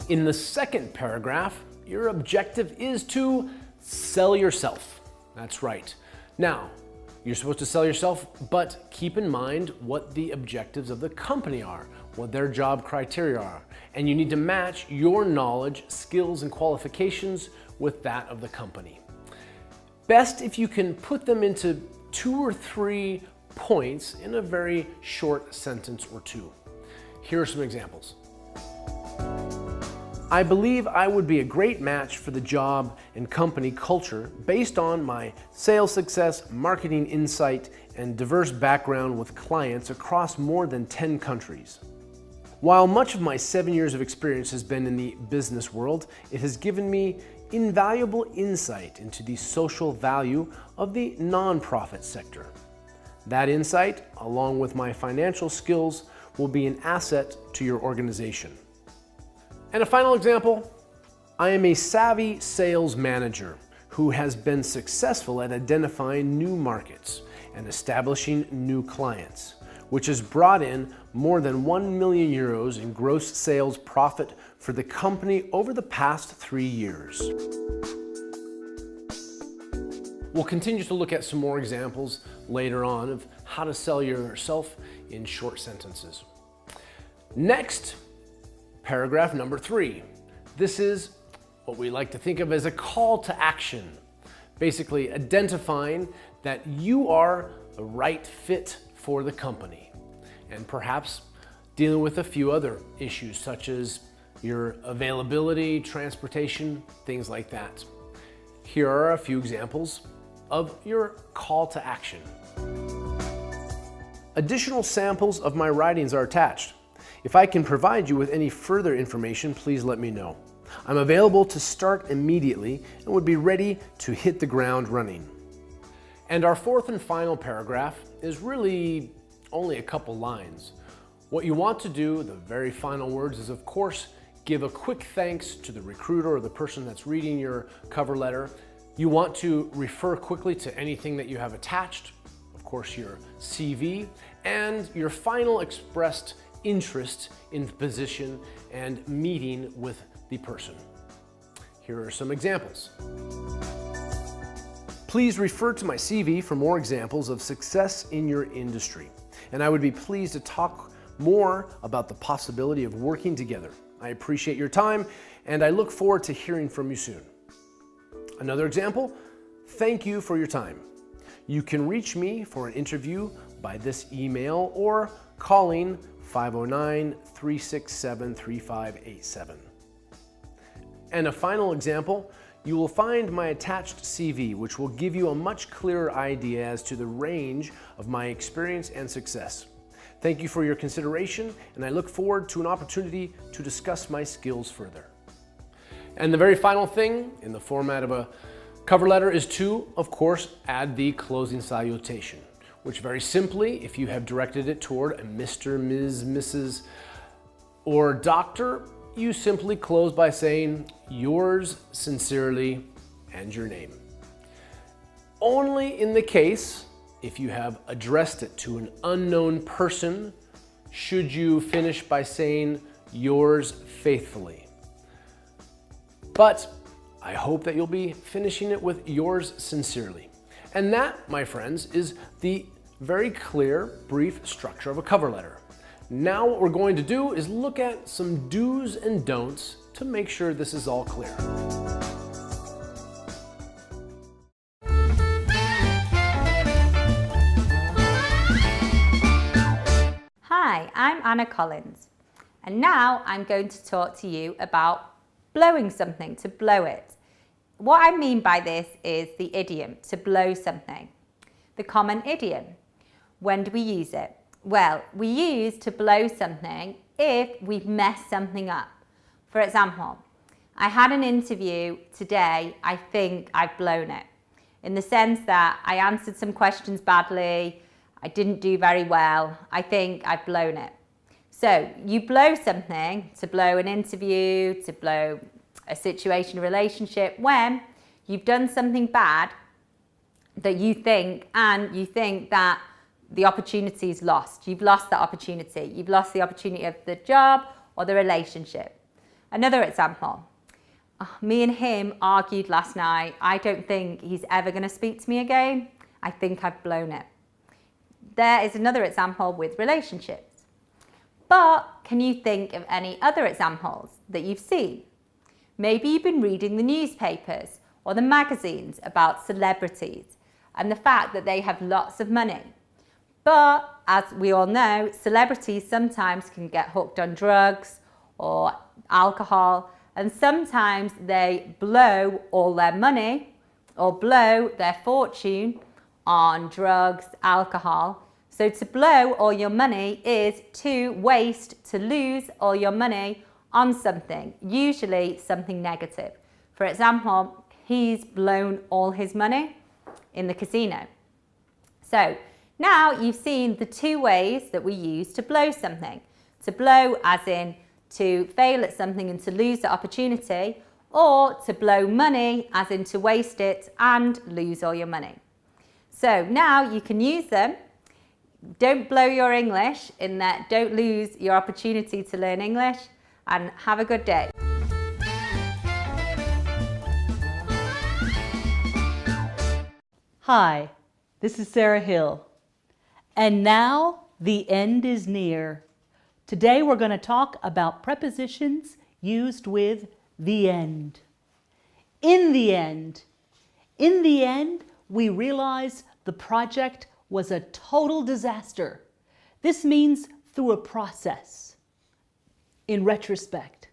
In the second paragraph, your objective is to sell yourself. That's right. Now, you're supposed to sell yourself, but keep in mind what the objectives of the company are, what their job criteria are, and you need to match your knowledge, skills, and qualifications with that of the company. Best if you can put them into 2 or 3 points in a very short sentence or 2. Here are some examples. I believe I would be a great match for the job and company culture based on my sales success, marketing insight, and diverse background with clients across more than 10 countries. While much of my 7 years of experience has been in the business world, it has given me invaluable insight into the social value of the nonprofit sector. That insight, along with my financial skills, will be an asset to your organization. And a final example, I am a savvy sales manager who has been successful at identifying new markets and establishing new clients, which has brought in more than 1 million euros in gross sales profit for the company over the past 3 years. We'll continue to look at some more examples later on of how to sell yourself in short sentences. Next, paragraph number 3. This is what we like to think of as a call to action. Basically identifying that you are the right fit for the company and perhaps dealing with a few other issues such as your availability, transportation, things like that. Here are a few examples of your call to action. Additional samples of my writings are attached. If I can provide you with any further information, please let me know. I'm available to start immediately and would be ready to hit the ground running. And our fourth and final paragraph is really only a couple lines. What you want to do, the very final words, is of course give a quick thanks to the recruiter or the person that's reading your cover letter. You want to refer quickly to anything that you have attached, of course your CV, and your final expressed interest in the position and meeting with the person. Here are some examples. Please refer to my CV for more examples of success in your industry, and I would be pleased to talk more about the possibility of working together. I appreciate your time, and I look forward to hearing from you soon. Another example, thank you for your time. You can reach me for an interview by this email or calling 509-367-3587. And a final example, you will find my attached CV, which will give you a much clearer idea as to the range of my experience and success. Thank you for your consideration, and I look forward to an opportunity to discuss my skills further. And the very final thing in the format of a cover letter is to, of course, add the closing salutation, which very simply, if you have directed it toward a Mr., Ms., Mrs., or Doctor, you simply close by saying, yours sincerely, and your name. Only in the case, if you have addressed it to an unknown person, should you finish by saying, yours faithfully. But I hope that you'll be finishing it with yours sincerely. And that, my friends, is the very clear, brief structure of a cover letter. Now what we're going to do is look at some do's and don'ts to make sure this is all clear. Hi, I'm Anna Collins, and now I'm going to talk to you about blowing something, to blow it. What I mean by this is the idiom, to blow something. The common idiom. When do we use it? Well, we use to blow something if we've messed something up. For example, I had an interview today, I think I've blown it. In the sense that I answered some questions badly, I didn't do very well, I think I've blown it. So you blow something, to blow an interview, to blow a situation, a relationship, when you've done something bad that you think that the opportunity is lost. You've lost that opportunity. You've lost the opportunity of the job or the relationship. Another example. Me and him argued last night. I don't think he's ever going to speak to me again. I think I've blown it. There is another example with relationships. But can you think of any other examples that you've seen? Maybe you've been reading the newspapers or the magazines about celebrities and the fact that they have lots of money. But as we all know, celebrities sometimes can get hooked on drugs or alcohol, and sometimes they blow all their money or blow their fortune on drugs, alcohol. So to blow all your money is to waste, to lose all your money on something, usually something negative. For example, he's blown all his money in the casino. So now you've seen the two ways that we use to blow something. To blow as in to fail at something and to lose the opportunity, or to blow money as in to waste it and lose all your money. So now you can use them. Don't blow your English in that, don't lose your opportunity to learn English, and have a good day. Hi, this is Sarah Hill. And now the end is near. Today we're going to talk about prepositions used with the end. In the end. In the end, we realize the project was a total disaster. This means through a process. In retrospect.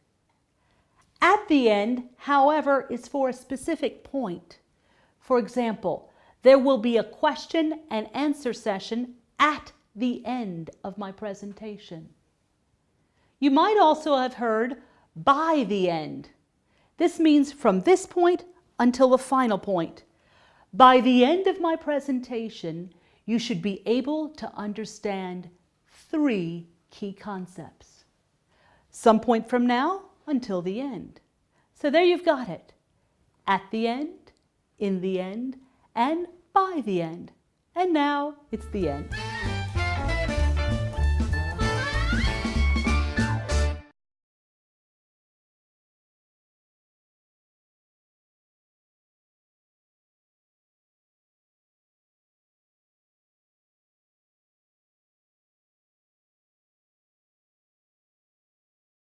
At the end, however, is for a specific point. For example, there will be a question and answer session at the end of my presentation. You might also have heard by the end. This means from this point until the final point. By the end of my presentation, you should be able to understand 3 key concepts. Some point from now until the end. So there you've got it. At the end, in the end, and by the end. And now it's the end.